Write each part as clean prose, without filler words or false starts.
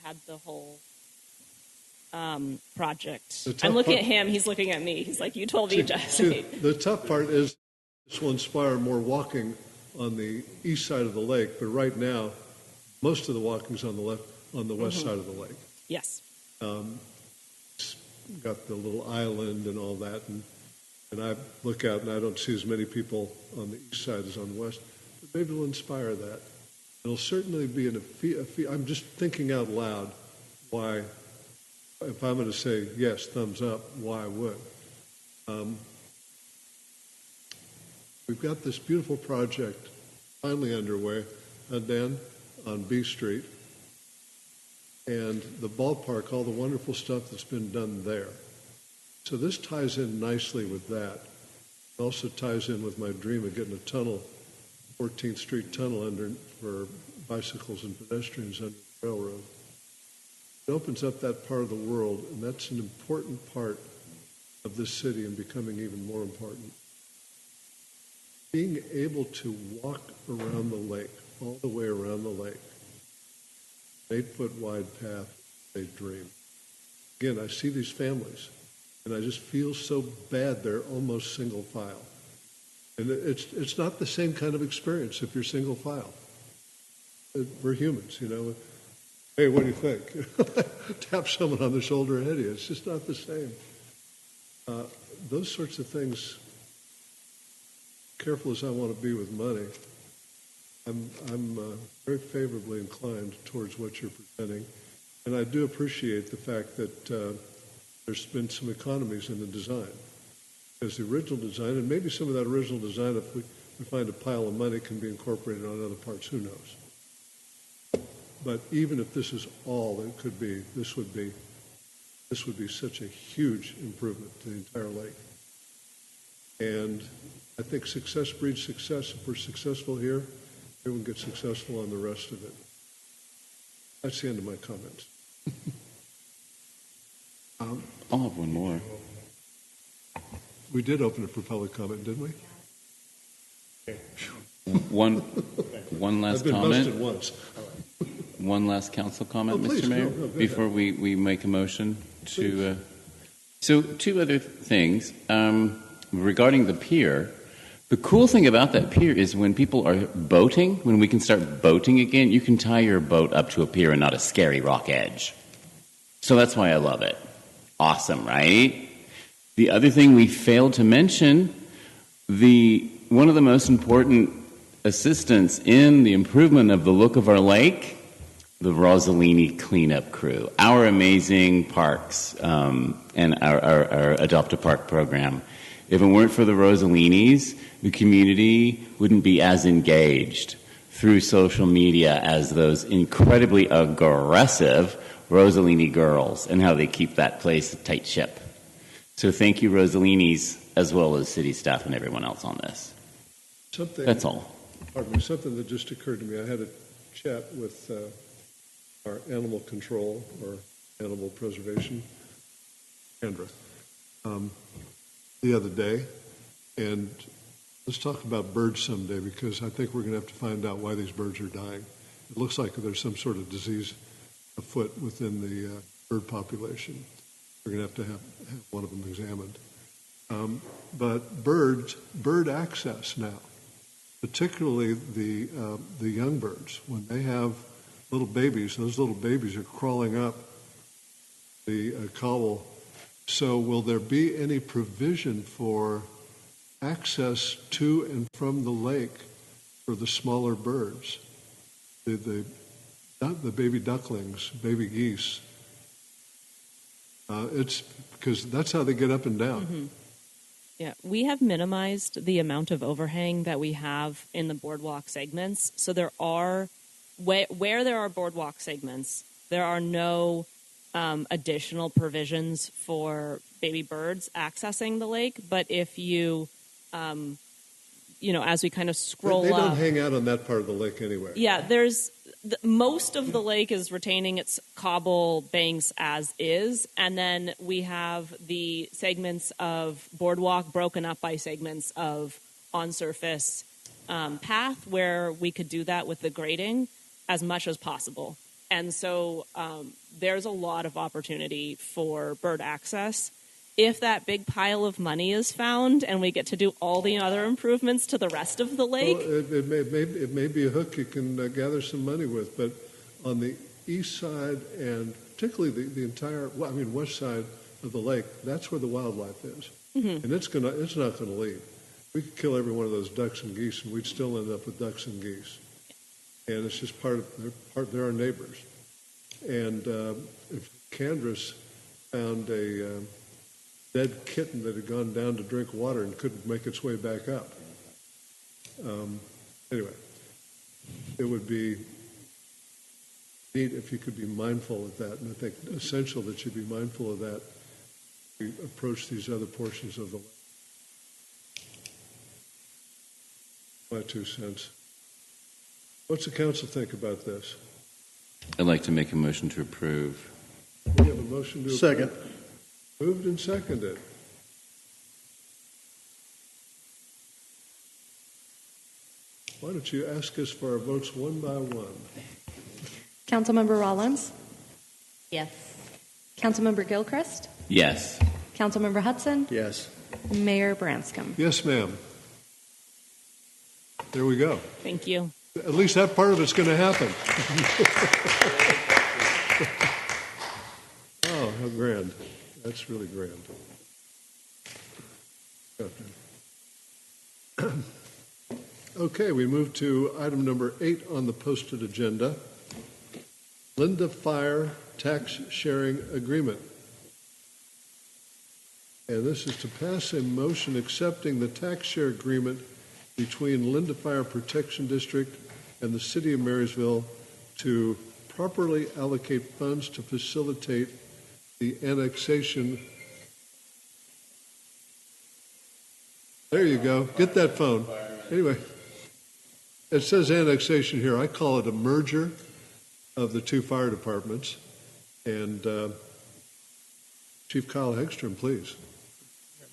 had the whole project. I'm looking at him. He's looking at me. He's like, you told me, Jesse. The tough part is this will inspire more walking on the east side of the lake, but right now, most of the walking's on the west side of the lake. Yes. It's got the little island and all that, and I look out and I don't see as many people on the east side as on the west, but maybe it'll inspire that. It'll certainly be I'm just thinking out loud why, if I'm going to say yes, thumbs up, why I would. We've got this beautiful project finally underway, Dan, on B Street, and the ballpark, all the wonderful stuff that's been done there. So this ties in nicely with that. It also ties in with my dream of getting a tunnel, 14th Street tunnel under for bicycles and pedestrians under the railroad. It opens up that part of the world, and that's an important part of this city and becoming even more important. Being able to walk around the lake, all the way around the lake, 8-foot wide path, they dream. Again, I see these families, and I just feel so bad they're almost single file. And it's not the same kind of experience if you're single file. We're humans, you know. Hey, what do you think? Tap someone on the shoulder and hit you. It's just not the same. Those sorts of things, careful as I want to be with money, I'm very favorably inclined towards what you're presenting. And I do appreciate the fact that there's been some economies in the design. Because the original design, and maybe some of that original design, if we find a pile of money, can be incorporated on other parts, who knows? But even if this is all it could be, this would be such a huge improvement to the entire lake. And I think success breeds success. If we're successful here, everyone gets successful on the rest of it. That's the end of my comments. I'll have one more. We did open it for public comment, didn't we? One last I've been comment. busted once. One last council comment, Please, Mr. Mayor, go before ahead. we make a motion to. So two other things regarding the pier. The cool thing about that pier is when people are boating, when we can start boating again, you can tie your boat up to a pier and not a scary rock edge. So that's why I love it. Awesome, right? The other thing we failed to mention, one of the most important assistants in the improvement of the look of our lake, the Rossellini cleanup crew, our amazing parks and our Adopt a Park program. If it weren't for the Rosellinis, the community wouldn't be as engaged through social media as those incredibly aggressive Rosellini girls and how they keep that place a tight ship. So thank you, Rosellinis, as well as city staff and everyone else on this. That's all. Pardon me, something that just occurred to me. I had a chat with our animal control or animal preservation, Andra, the other day, and let's talk about birds someday, because I think we're going to have to find out why these birds are dying. It looks like there's some sort of disease afoot within the bird population. We're going to have one of them examined. But bird access now, particularly the young birds, when they have little babies, those little babies are crawling up the cobble. So will there be any provision for access to and from the lake for the smaller birds, the baby ducklings, baby geese? It's because that's how they get up and down. Mm-hmm. Yeah, we have minimized the amount of overhang that we have in the boardwalk segments. So there are, where there are boardwalk segments, there are no additional provisions for baby birds accessing the lake. But if you, as we kind of scroll they up, don't hang out on that part of the lake anyway. Yeah, most of the lake is retaining its cobble banks as is, and then we have the segments of boardwalk broken up by segments of on-surface path where we could do that with the grading as much as possible. And so there's a lot of opportunity for bird access. If that big pile of money is found and we get to do all the other improvements to the rest of the lake. Well, it may be a hook you can gather some money with, but on the east side and particularly the entire, west side of the lake, that's where the wildlife is. Mm-hmm. And it's not going to leave. We could kill every one of those ducks and geese and we'd still end up with ducks and geese. And it's just they're our neighbors. And if Candace found a dead kitten that had gone down to drink water and couldn't make its way back up. Anyway, it would be neat if you could be mindful of that, and I think essential that you be mindful of that as we approach these other portions of the lake. My 2 cents. What's the council think about this? I'd like to make a motion to approve. We have a motion to approve. Second. Moved and seconded. Why don't you ask us for our votes one by one? Councilmember Rollins? Yes. Councilmember Gilchrist? Yes. Councilmember Hudson? Yes. Mayor Branscombe? Yes, ma'am. There we go. Thank you. At least that part of it's going to happen. Oh, how grand. That's really grand. Okay, we move to item number 8 on the posted agenda. Linda Fire Tax Sharing Agreement. And this is to pass a motion accepting the tax share agreement between Linda Fire Protection District and the City of Marysville to properly allocate funds to facilitate the annexation. There you go. Get that phone. Anyway, it says annexation here. I call it a merger of the 2 fire departments. And Chief Kyle Hegstrom, please.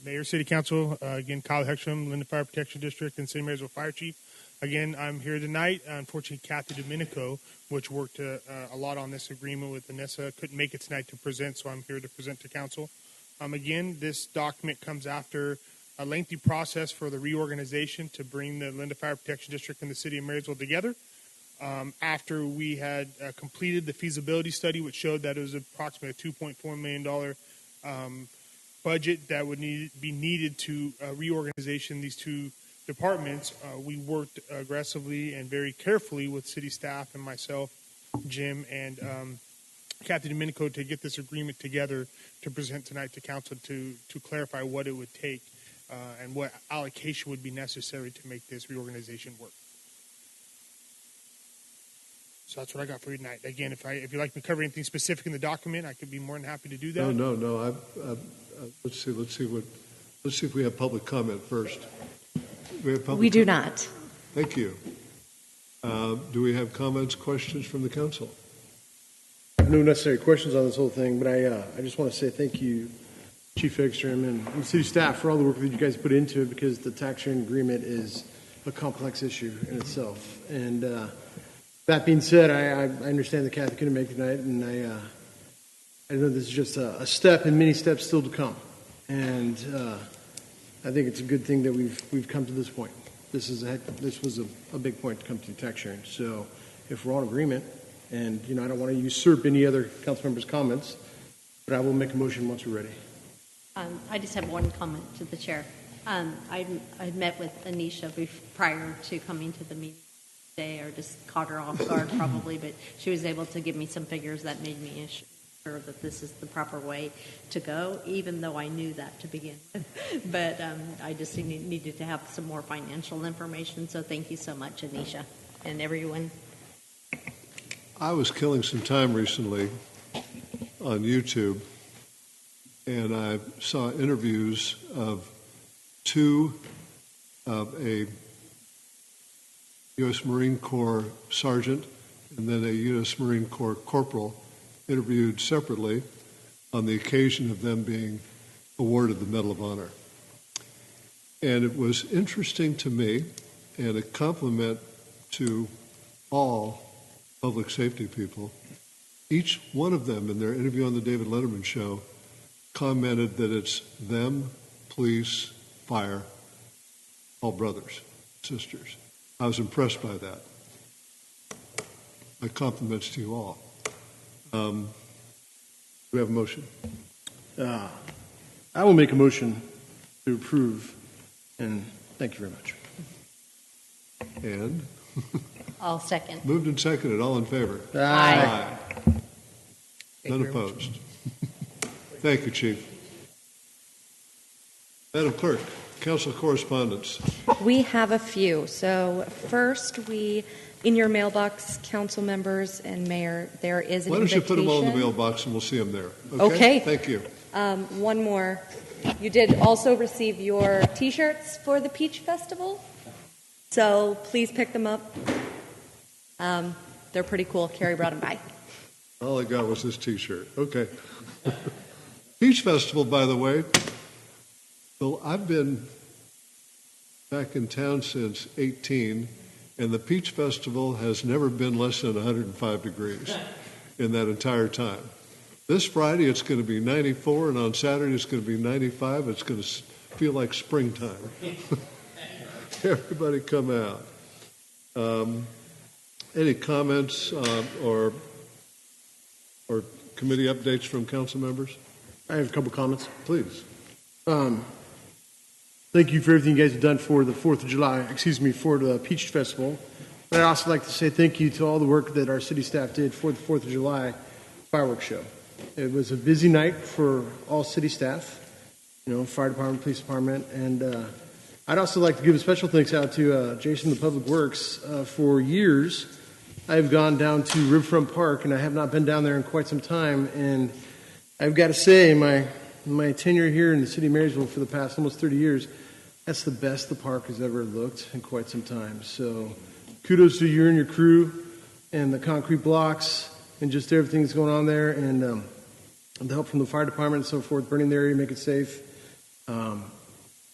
Mayor, City Council, again, Kyle Hegstrom, Linda Fire Protection District, and City of Marysville Fire Chief. Again, I'm here tonight. Unfortunately, Kathy Domenico, which worked a lot on this agreement with Vanessa, couldn't make it tonight to present, so I'm here to present to Council. Again, this document comes after a lengthy process for the reorganization to bring the Linda Fire Protection District and the City of Marysville together. After we had completed the feasibility study, which showed that it was approximately a $2.4 million budget that would be needed to reorganization these 2 departments, we worked aggressively and very carefully with city staff and myself, Jim, and Kathy Domenico to get this agreement together to present tonight to council to clarify what it would take and what allocation would be necessary to make this reorganization work. So that's what I got for you tonight. Again, if you'd like me to cover anything specific in the document, I could be more than happy to do that. No. Let's see if we have public comment first. We do not. Thank you. Do we have comments, questions from the council? No necessary questions on this whole thing, but I just want to say thank you, Chief Hegstrom and city staff, for all the work that you guys put into it, because the tax sharing agreement is a complex issue in itself. And that being said, I understand that Kathy couldn't make it tonight, and I know this is just a step and many steps still to come. And I think it's a good thing that we've come to this point. This was a big point to come to tax sharing. So if we're all in agreement, and I don't want to usurp any other council members' comments, but I will make a motion once we're ready. I just have one comment to the chair. I met with Anisha prior to coming to the meeting today, or just caught her off guard probably, but she was able to give me some figures that made me sure that this is the proper way to go, even though I knew that to begin with. But I just needed to have some more financial information, so thank you so much, Anisha, and everyone. I was killing some time recently on YouTube, and I saw interviews of a U.S. Marine Corps sergeant and then a U.S. Marine Corps corporal interviewed separately on the occasion of them being awarded the Medal of Honor. And it was interesting to me, and a compliment to all public safety people, each one of them in their interview on the David Letterman show commented that it's them, police, fire, all brothers, sisters. I was impressed by that. My compliments to you all. Do we have a motion? I will make a motion to approve, and thank you very much. And I'll second. moved and seconded. All in favor? Aye. None opposed. Thank you, Chief. Madam Clerk, council correspondence. We have a few. So first, in your mailbox, council members and mayor, there is an Why don't you put them all in the invitation. mailbox and we'll see them there? Okay. Thank you. One more. You did also receive your T-shirts for the Peach Festival, so please pick them up. They're pretty cool. Carrie brought them by. All I got was this T-shirt. Okay. Peach Festival, by the way. Well, I've been back in town since 18, and the Peach Festival has never been less than 105 degrees in that entire time. This Friday, it's going to be 94, and on Saturday, it's going to be 95. It's going to feel like springtime. Everybody come out. Any comments or committee updates from council members? I have a couple comments. Please. Thank you for everything you guys have done for the 4th of July, for the Peach Festival. But I'd also like to say thank you to all the work that our city staff did for the 4th of July fireworks show. It was a busy night for all city staff, fire department, police department, and I'd also like to give a special thanks out to Jason, the Public Works. For years, I've gone down to Riverfront Park, and I have not been down there in quite some time, and I've got to say, my tenure here in the city of Marysville for the past almost 30 years, that's the best the park has ever looked in quite some time. So kudos to you and your crew and the concrete blocks and just everything that's going on there, and the help from the fire department and so forth, burning the area, make it safe.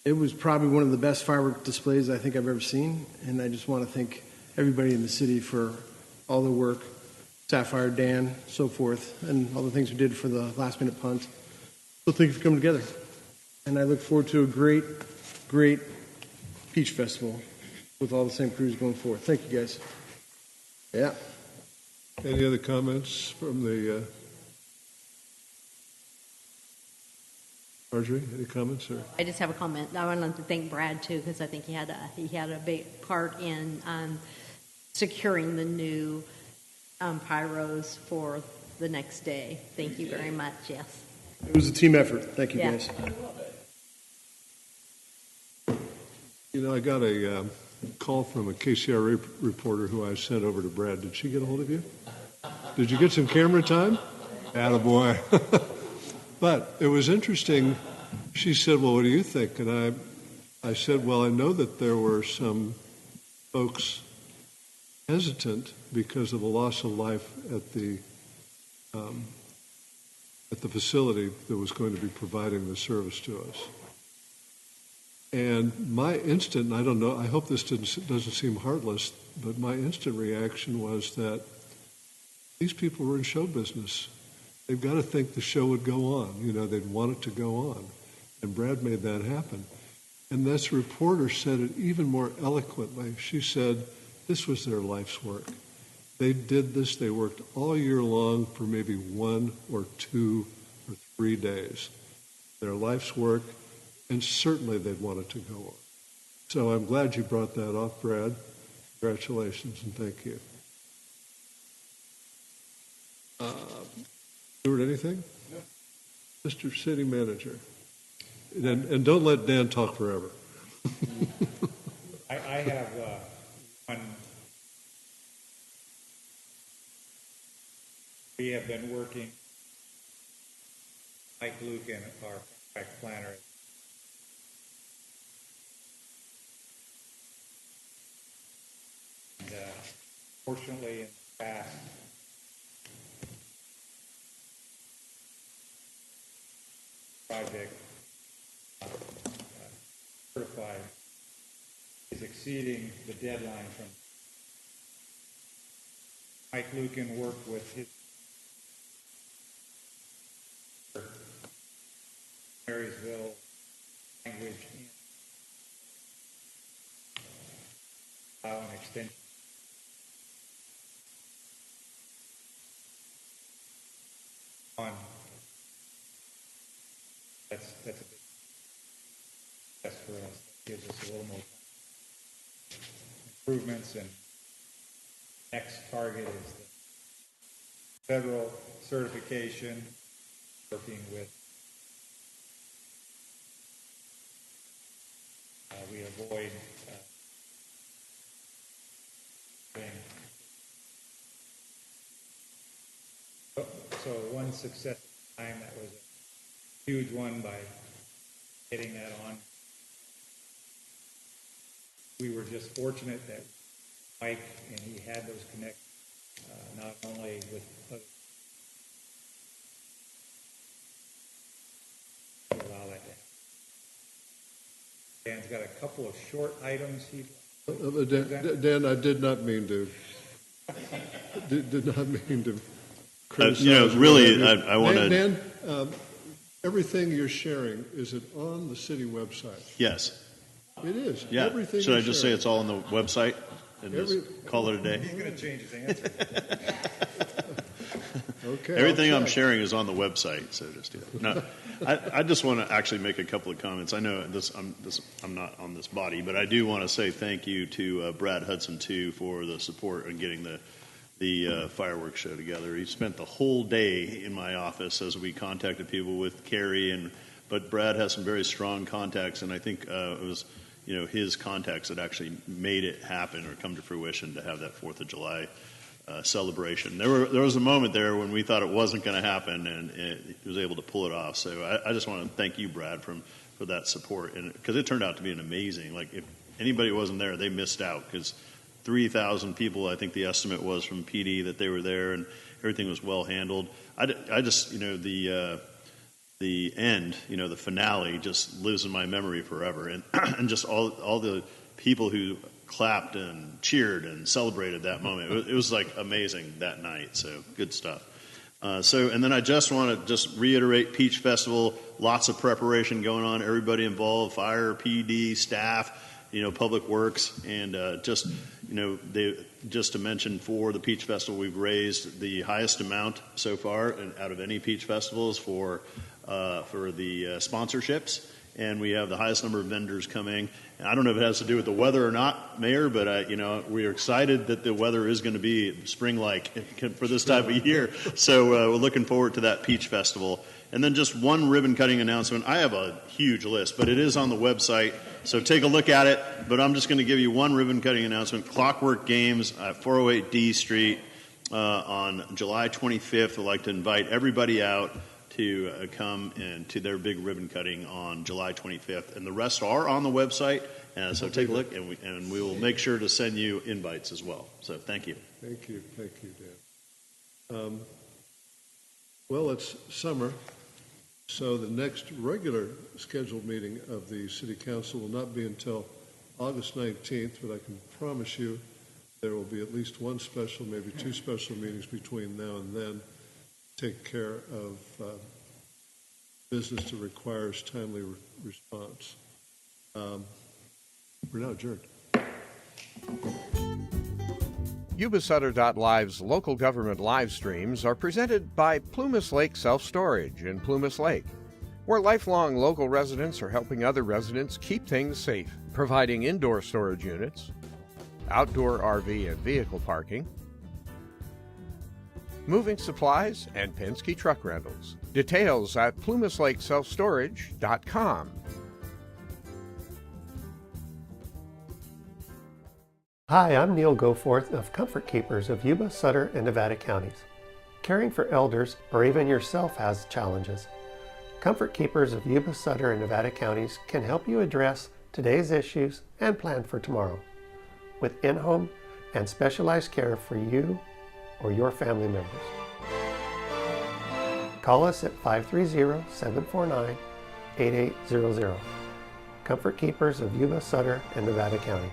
It was probably one of the best firework displays I think I've ever seen, and I just want to thank everybody in the city for all their work, Sapphire, Dan, so forth, and all the things we did for the last-minute punt. So thank you for coming together, and I look forward to a great, great Peach Festival with all the same crews going forward. Thank you, guys. Yeah. Any other comments from the Marjorie? Any comments? Or? I just have a comment. I wanted to thank Brad too, because I think he had a big part in securing the new pyros for the next day. Thank you very much. Yes. It was a team effort. Thank you, Yeah. guys. I got a call from a KCRA reporter who I sent over to Brad. Did she get a hold of you? Did you get some camera time? Attaboy. But it was interesting. She said, well, what do you think? And I said, well, I know that there were some folks hesitant because of the loss of life at the facility that was going to be providing the service to us. And my instant, and I don't know, I hope this doesn't seem heartless, but my instant reaction was that these people were in show business. They've got to think the show would go on. They'd want it to go on. And Brad made that happen. And this reporter said it even more eloquently. She said, this was their life's work. They did this. They worked all year long for maybe 1 or 2 or 3 days. Their life's work, and certainly they'd want it to go on. So I'm glad you brought that up, Brad. Congratulations and thank you. Stuart, anything? No. Mr. City Manager. And don't let Dan talk forever. I have one. We have been working, Mike Lucan, our contract planner. And fortunately, in the past, project certified is exceeding the deadline from Mike Lucan worked with his Marysville language in allow an extension. On that's a big test for us. That gives us a little more improvements, and next target is the federal certification, working with we avoid so one success time, that was a huge one by getting that on. We were just fortunate that Mike and he had those connections, not only with other to allow that to happen. Dan's got a couple of short items he. Dan, I did not mean to. Did not mean to criticize. Really, I want to. Dan, everything you're sharing, is it on the city website? Yes. It is. Yeah. Everything Should I you're just sharing. say it's all on the website and just call it a day? He's going to change his answer. Okay. Everything I'm okay. sharing is on the website, so just do that. No, I just want to actually make a couple of comments. I know I'm not on this body, but I do want to say thank you to Brad Hudson too for the support in getting the fireworks show together. He spent the whole day in my office as we contacted people with Carrie, but Brad has some very strong contacts, and I think it was his contacts that actually made it happen or come to fruition to have that 4th of July celebration. There was a moment there when we thought it wasn't going to happen, and he was able to pull it off. So I just want to thank you, Brad, for that support, and because it turned out to be an amazing. Like, if anybody wasn't there, they missed out, because 3,000 people, I think the estimate was from PD, that they were there, and everything was well handled. I just the end, the finale, just lives in my memory forever, and and just all the people who clapped and cheered and celebrated that moment. It was like amazing that night. So good stuff. And then I just want to reiterate Peach Festival, lots of preparation going on, everybody involved, fire, PD, staff, Public Works, and just to mention, for the Peach Festival, we've raised the highest amount so far out of any Peach Festivals for the sponsorships. And we have the highest number of vendors coming. And I don't know if it has to do with the weather or not, Mayor, but we are excited that the weather is going to be spring-like for this type of year. So we're looking forward to that Peach Festival. And then just one ribbon-cutting announcement. I have a huge list, but it is on the website, so take a look at it. But I'm just going to give you one ribbon-cutting announcement. Clockwork Games at 408 D Street on July 25th. I'd like to invite everybody out to come and to their big ribbon cutting on July 25th, and the rest are on the website. So take a look, and we will make sure to send you invites as well. So thank you. Thank you, Dan. Well, it's summer, so the next regular scheduled meeting of the City Council will not be until August 19th, but I can promise you there will be at least one special, maybe two special meetings between now and then. Take care of business that requires timely response. We're now adjourned. Yuba-Sutter.Live's local government live streams are presented by Plumas Lake Self-Storage in Plumas Lake, where lifelong local residents are helping other residents keep things safe, providing indoor storage units, outdoor RV and vehicle parking, moving supplies, and Penske truck rentals. Details at plumaslakeselfstorage.com. Hi, I'm Neil Goforth of Comfort Keepers of Yuba, Sutter, and Nevada counties. Caring for elders, or even yourself, has challenges. Comfort Keepers of Yuba, Sutter, and Nevada counties can help you address today's issues and plan for tomorrow with in-home and specialized care for you or your family members. Call us at 530-749-8800. Comfort Keepers of Yuba, Sutter, and Nevada counties.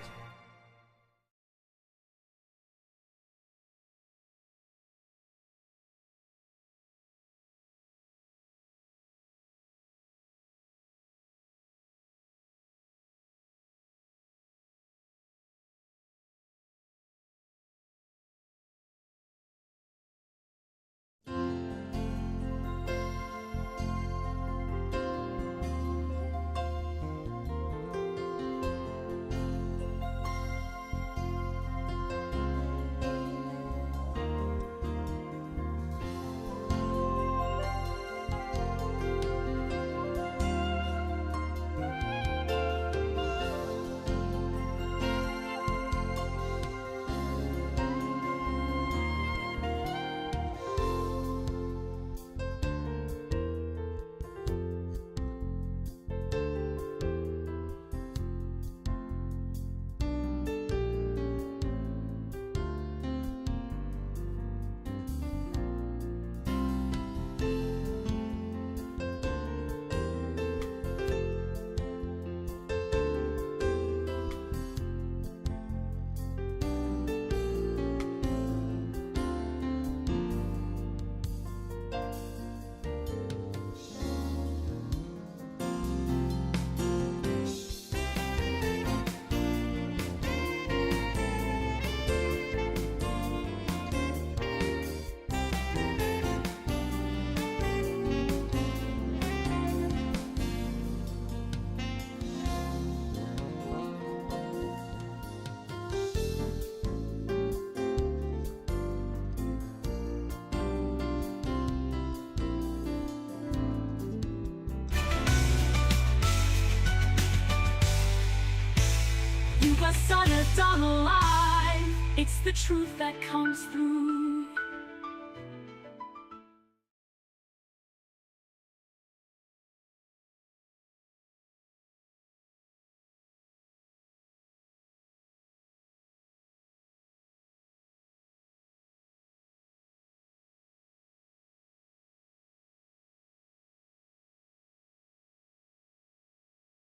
kept on alive. It's the truth that comes through.